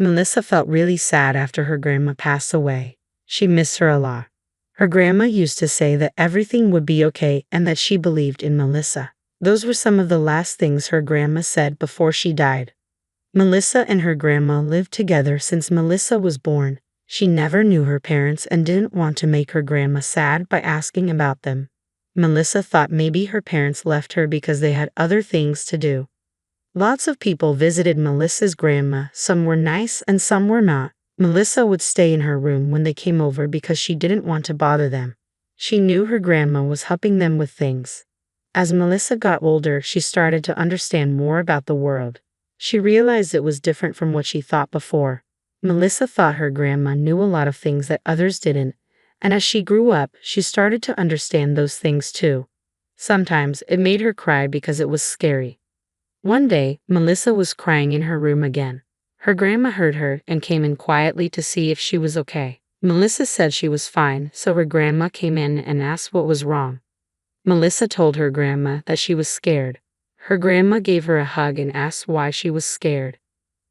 Melissa felt really sad after her grandma passed away. She missed her a lot. Her grandma used to say that everything would be okay and that she believed in Melissa. Those were some of the last things her grandma said before she died. Melissa and her grandma lived together since Melissa was born. She never knew her parents and didn't want to make her grandma sad by asking about them. Melissa thought maybe her parents left her because they had other things to do. Lots of people visited Melissa's grandma. Some were nice and some were not. Melissa would stay in her room when they came over because she didn't want to bother them. She knew her grandma was helping them with things. As Melissa got older, she started to understand more about the world. She realized it was different from what she thought before. Melissa thought her grandma knew a lot of things that others didn't, and as she grew up, she started to understand those things too. Sometimes it made her cry because it was scary. One day, Melissa was crying in her room again. Her grandma heard her and came in quietly to see if she was okay. Melissa said she was fine, so her grandma came in and asked what was wrong. Melissa told her grandma that she was scared. Her grandma gave her a hug and asked why she was scared.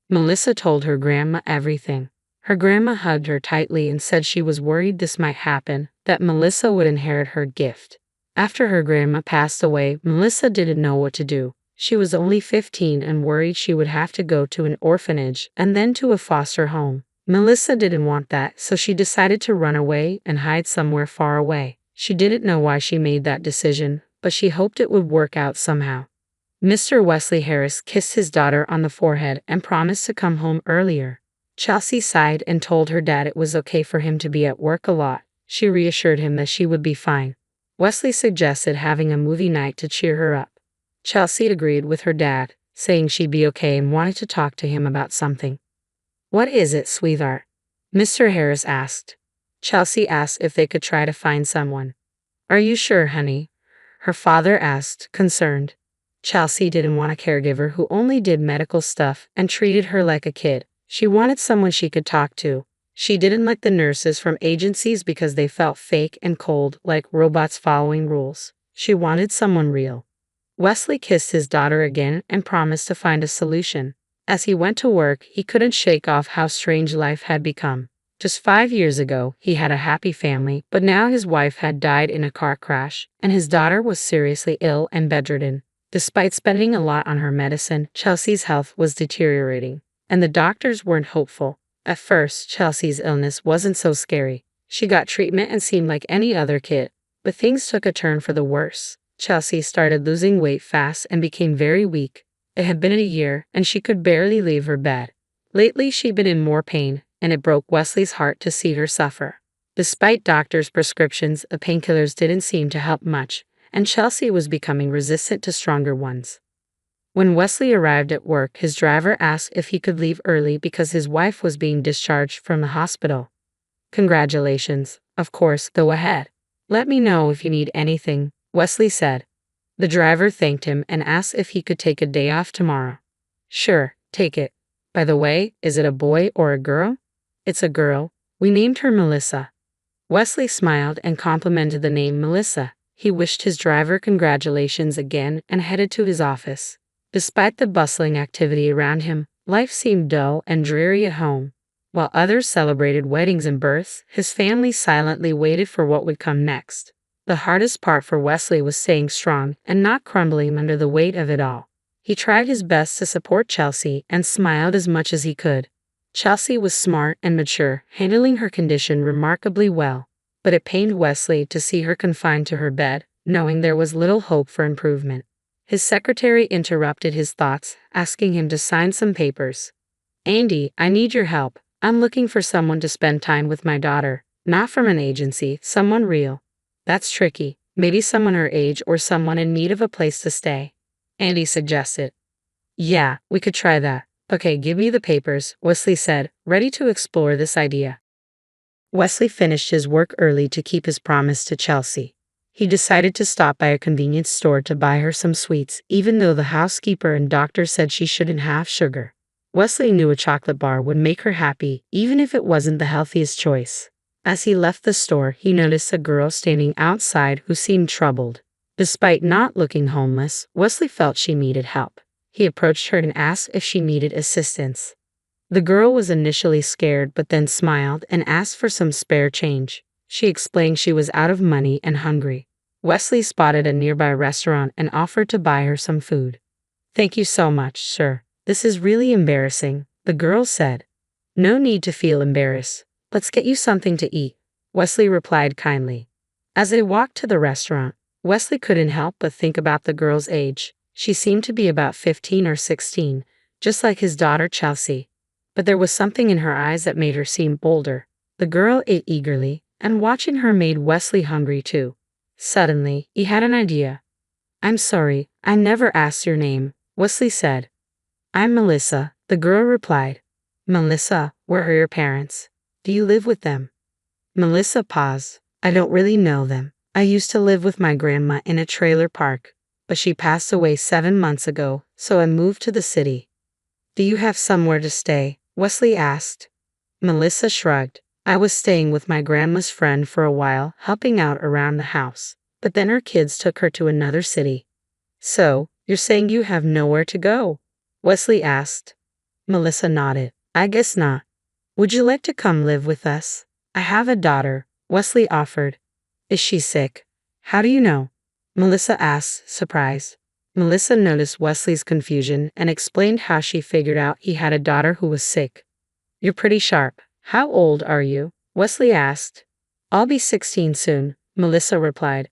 Melissa told her grandma everything. Her grandma hugged her tightly and said she was worried this might happen, that Melissa would inherit her gift. After her grandma passed away, Melissa didn't know what to do. She was only 15 and worried she would have to go to an orphanage and then to a foster home. Melissa didn't want that, so she decided to run away and hide somewhere far away. She didn't know why she made that decision, but she hoped it would work out somehow. Mr. Wesley Harris kissed his daughter on the forehead and promised to come home earlier. Chelsea sighed and told her dad it was okay for him to be at work a lot. She reassured him that she would be fine. Wesley suggested having a movie night to cheer her up. Chelsea agreed with her dad, saying she'd be okay and wanted to talk to him about something. "What is it, sweetheart?" Mr. Harris asked. Chelsea asked if they could try to find someone. "Are you sure, honey?" her father asked, concerned. Chelsea didn't want a caregiver who only did medical stuff and treated her like a kid. She wanted someone she could talk to. She didn't like the nurses from agencies because they felt fake and cold, like robots following rules. She wanted someone real. Wesley kissed his daughter again and promised to find a solution. As he went to work, he couldn't shake off how strange life had become. Just 5 years ago, he had a happy family, but now his wife had died in a car crash, and his daughter was seriously ill and bedridden. Despite spending a lot on her medicine, Chelsea's health was deteriorating, and the doctors weren't hopeful. At first, Chelsea's illness wasn't so scary. She got treatment and seemed like any other kid, but things took a turn for the worse. Chelsea started losing weight fast and became very weak. It had been a year, and she could barely leave her bed. Lately, she'd been in more pain, and it broke Wesley's heart to see her suffer. Despite doctors' prescriptions, the painkillers didn't seem to help much, and Chelsea was becoming resistant to stronger ones. When Wesley arrived at work, his driver asked if he could leave early because his wife was being discharged from the hospital. "Congratulations. Of course, go ahead. Let me know if you need anything," Wesley said. The driver thanked him and asked if he could take a day off tomorrow. "Sure, take it. By the way, is it a boy or a girl?" "It's a girl. We named her Melissa." Wesley smiled and complimented the name Melissa. He wished his driver congratulations again and headed to his office. Despite the bustling activity around him, life seemed dull and dreary at home. While others celebrated weddings and births, his family silently waited for what would come next. The hardest part for Wesley was staying strong and not crumbling under the weight of it all. He tried his best to support Chelsea and smiled as much as he could. Chelsea was smart and mature, handling her condition remarkably well. But it pained Wesley to see her confined to her bed, knowing there was little hope for improvement. His secretary interrupted his thoughts, asking him to sign some papers. "Andy, I need your help. I'm looking for someone to spend time with my daughter. Not from an agency, someone real." "That's tricky. Maybe someone her age or someone in need of a place to stay," Andy suggested. "Yeah, we could try that. Okay, give me the papers," Wesley said, ready to explore this idea. Wesley finished his work early to keep his promise to Chelsea. He decided to stop by a convenience store to buy her some sweets, even though the housekeeper and doctor said she shouldn't have sugar. Wesley knew a chocolate bar would make her happy, even if it wasn't the healthiest choice. As he left the store, he noticed a girl standing outside who seemed troubled. Despite not looking homeless, Wesley felt she needed help. He approached her and asked if she needed assistance. The girl was initially scared but then smiled and asked for some spare change. She explained she was out of money and hungry. Wesley spotted a nearby restaurant and offered to buy her some food. "Thank you so much, sir. This is really embarrassing," the girl said. "No need to feel embarrassed. Let's get you something to eat," Wesley replied kindly. As they walked to the restaurant, Wesley couldn't help but think about the girl's age. She seemed to be about 15 or 16, just like his daughter Chelsea. But there was something in her eyes that made her seem bolder. The girl ate eagerly, and watching her made Wesley hungry too. Suddenly, he had an idea. "I'm sorry, I never asked your name," Wesley said. "I'm Melissa," the girl replied. "Melissa, where are your parents? Do you live with them?" Melissa paused. "I don't really know them. I used to live with my grandma in a trailer park, but she passed away 7 months ago, so I moved to the city." "Do you have somewhere to stay?" Wesley asked. Melissa shrugged. "I was staying with my grandma's friend for a while, helping out around the house, but then her kids took her to another city." "So, you're saying you have nowhere to go?" Wesley asked. Melissa nodded. "I guess not. Would you like to come live with us? I have a daughter," Wesley offered. "Is she sick?" "How do you know?" Melissa asked, surprised. Melissa noticed Wesley's confusion and explained how she figured out he had a daughter who was sick. "You're pretty sharp. How old are you?" Wesley asked. "I'll be 16 soon," Melissa replied.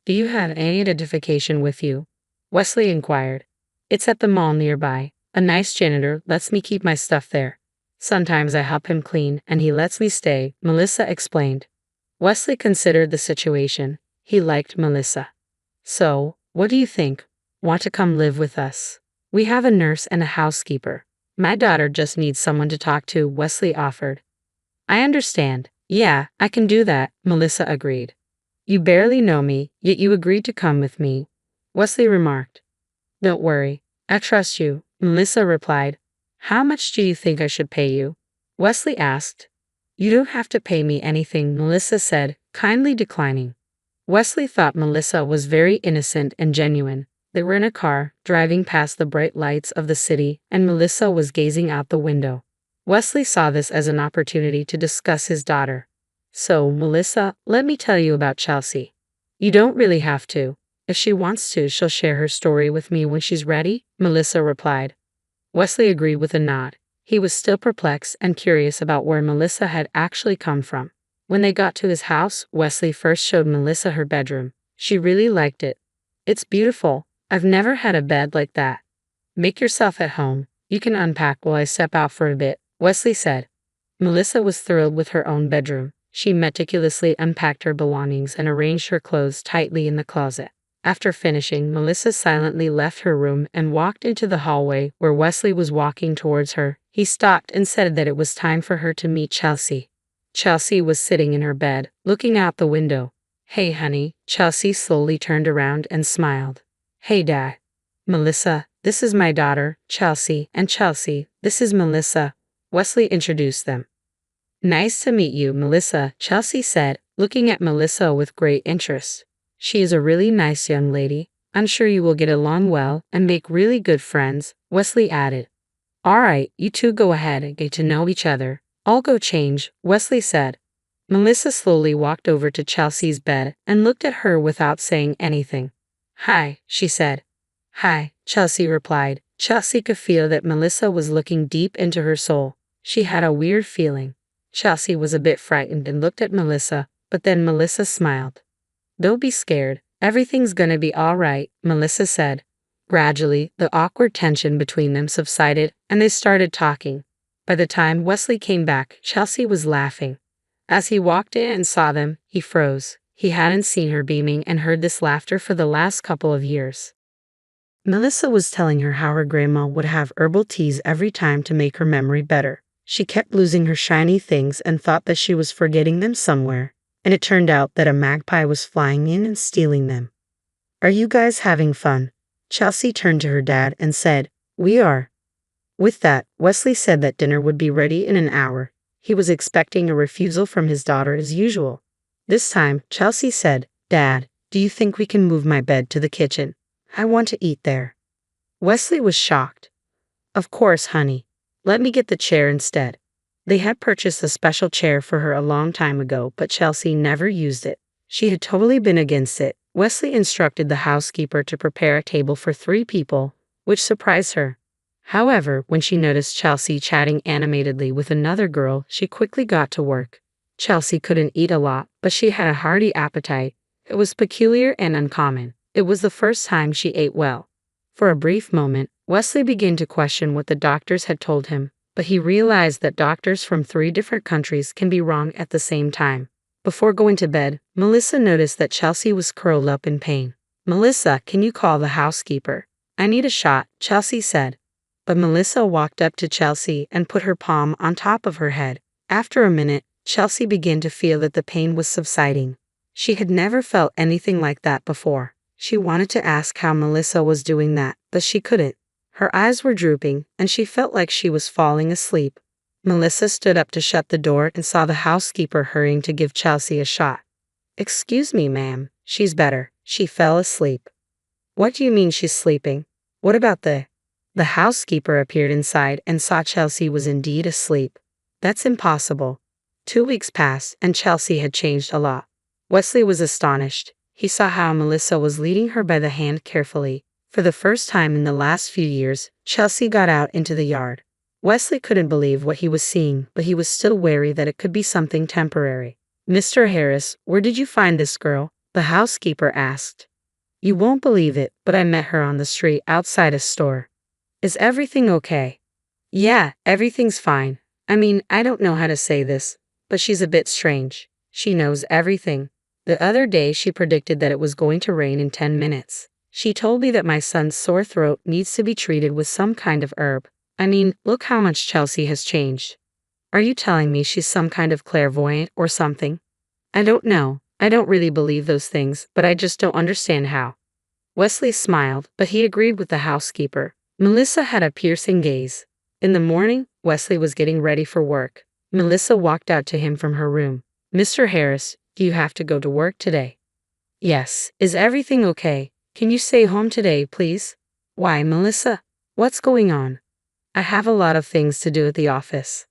"Do you have any identification with you?" Wesley inquired. "It's at the mall nearby. A nice janitor lets me keep my stuff there. Sometimes I help him clean and he lets me stay," Melissa explained. Wesley considered the situation. He liked Melissa. "So, what do you think? Want to come live with us? We have a nurse and a housekeeper. My daughter just needs someone to talk to," Wesley offered. "I understand. Yeah, I can do that," Melissa agreed. "You barely know me, yet you agreed to come with me," Wesley remarked. "Don't worry. I trust you," Melissa replied. "How much do you think I should pay you?" Wesley asked. "You don't have to pay me anything," Melissa said, kindly declining. Wesley thought Melissa was very innocent and genuine. They were in a car, driving past the bright lights of the city, and Melissa was gazing out the window. Wesley saw this as an opportunity to discuss his daughter. "So, Melissa, let me tell you about Chelsea." "You don't really have to. If she wants to, she'll share her story with me when she's ready," Melissa replied. Wesley agreed with a nod. He was still perplexed and curious about where Melissa had actually come from. When they got to his house, Wesley first showed Melissa her bedroom. She really liked it. "It's beautiful. I've never had a bed like that." "Make yourself at home. You can unpack while I step out for a bit," Wesley said. Melissa was thrilled with her own bedroom. She meticulously unpacked her belongings and arranged her clothes tightly in the closet. After finishing, Melissa silently left her room and walked into the hallway where Wesley was walking towards her. He stopped and said that it was time for her to meet Chelsea. Chelsea was sitting in her bed, looking out the window. "Hey, honey." Chelsea slowly turned around and smiled. "Hey, Dad." "Melissa, this is my daughter, Chelsea, and Chelsea, this is Melissa." Wesley introduced them. "Nice to meet you, Melissa," Chelsea said, looking at Melissa with great interest. "She is a really nice young lady. I'm sure you will get along well and make really good friends," Wesley added. "All right, you two go ahead and get to know each other. I'll go change," Wesley said. Melissa slowly walked over to Chelsea's bed and looked at her without saying anything. "Hi," she said. "Hi," Chelsea replied. Chelsea could feel that Melissa was looking deep into her soul. She had a weird feeling. Chelsea was a bit frightened and looked at Melissa, but then Melissa smiled. "Don't be scared. Everything's gonna be all right," Melissa said. Gradually, the awkward tension between them subsided, and they started talking. By the time Wesley came back, Chelsea was laughing. As he walked in and saw them, he froze. He hadn't seen her beaming and heard this laughter for the last couple of years. Melissa was telling her how her grandma would have herbal teas every time to make her memory better. She kept losing her shiny things and thought that she was forgetting them somewhere, and it turned out that a magpie was flying in and stealing them. "Are you guys having fun?" Chelsea turned to her dad and said, "We are." With that, Wesley said that dinner would be ready in an hour. He was expecting a refusal from his daughter as usual. This time, Chelsea said, "Dad, do you think we can move my bed to the kitchen? I want to eat there." Wesley was shocked. "Of course, honey. Let me get the chair instead. They had purchased a special chair for her a long time ago, but Chelsea never used it. She had totally been against it. Wesley instructed the housekeeper to prepare a table for 3 people, which surprised her. However, when she noticed Chelsea chatting animatedly with another girl, she quickly got to work. Chelsea couldn't eat a lot, but she had a hearty appetite. It was peculiar and uncommon. It was the first time she ate well. For a brief moment, Wesley began to question what the doctors had told him, but he realized that doctors from 3 different countries can be wrong at the same time. Before going to bed, Melissa noticed that Chelsea was curled up in pain. "Melissa, can you call the housekeeper? I need a shot," Chelsea said. But Melissa walked up to Chelsea and put her palm on top of her head. After a minute, Chelsea began to feel that the pain was subsiding. She had never felt anything like that before. She wanted to ask how Melissa was doing that, but she couldn't. Her eyes were drooping, and she felt like she was falling asleep. Melissa stood up to shut the door and saw the housekeeper hurrying to give Chelsea a shot. "Excuse me, ma'am, she's better. She fell asleep." "What do you mean she's sleeping? What about the—" The housekeeper appeared inside and saw Chelsea was indeed asleep. "That's impossible." 2 weeks passed, and Chelsea had changed a lot. Wesley was astonished. He saw how Melissa was leading her by the hand carefully. For the first time in the last few years, Chelsea got out into the yard. Wesley couldn't believe what he was seeing, but he was still wary that it could be something temporary. "Mr. Harris, where did you find this girl?" the housekeeper asked. "You won't believe it, but I met her on the street outside a store." "Is everything okay?" "Yeah, everything's fine. I mean, I don't know how to say this, but she's a bit strange. She knows everything. The other day she predicted that it was going to rain in 10 minutes. She told me that my son's sore throat needs to be treated with some kind of herb. I mean, look how much Chelsea has changed. Are you telling me she's some kind of clairvoyant or something? I don't know. I don't really believe those things, but I just don't understand how." Wesley smiled, but he agreed with the housekeeper. Melissa had a piercing gaze. In the morning, Wesley was getting ready for work. Melissa walked out to him from her room. "Mr. Harris, do you have to go to work today?" "Yes. Is everything okay? Can you stay home today, please?" "Why, Melissa? What's going on?" "I have a lot of things to do at the office."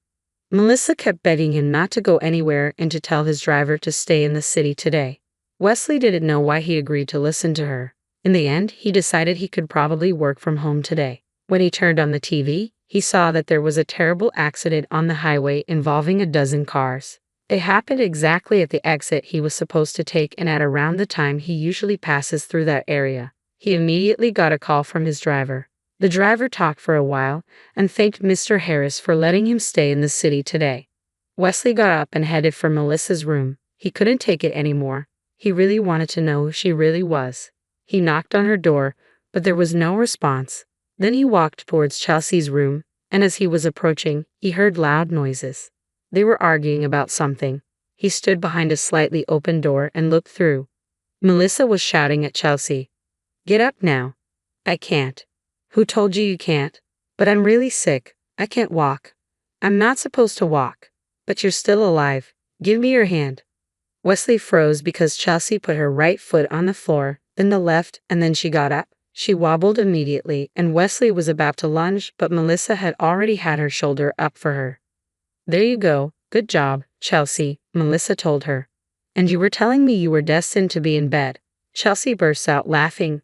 Melissa kept begging him not to go anywhere and to tell his driver to stay in the city today. Wesley didn't know why he agreed to listen to her. In the end, he decided he could probably work from home today. When he turned on the TV, he saw that there was a terrible accident on the highway involving a dozen cars. It happened exactly at the exit he was supposed to take and at around the time he usually passes through that area. He immediately got a call from his driver. The driver talked for a while and thanked Mr. Harris for letting him stay in the city today. Wesley got up and headed for Melissa's room. He couldn't take it anymore. He really wanted to know who she really was. He knocked on her door, but there was no response. Then he walked towards Chelsea's room, and as he was approaching, he heard loud noises. They were arguing about something. He stood behind a slightly open door and looked through. Melissa was shouting at Chelsea. "Get up now." "I can't." "Who told you you can't?" "But I'm really sick. I can't walk." "I'm not supposed to walk." "But you're still alive. Give me your hand." Wesley froze because Chelsea put her right foot on the floor, then the left, and then she got up. She wobbled immediately, and Wesley was about to lunge, but Melissa had already had her shoulder up for her. "There you go. Good job, Chelsea," Melissa told her. "And you were telling me you were destined to be in bed." Chelsea burst out laughing.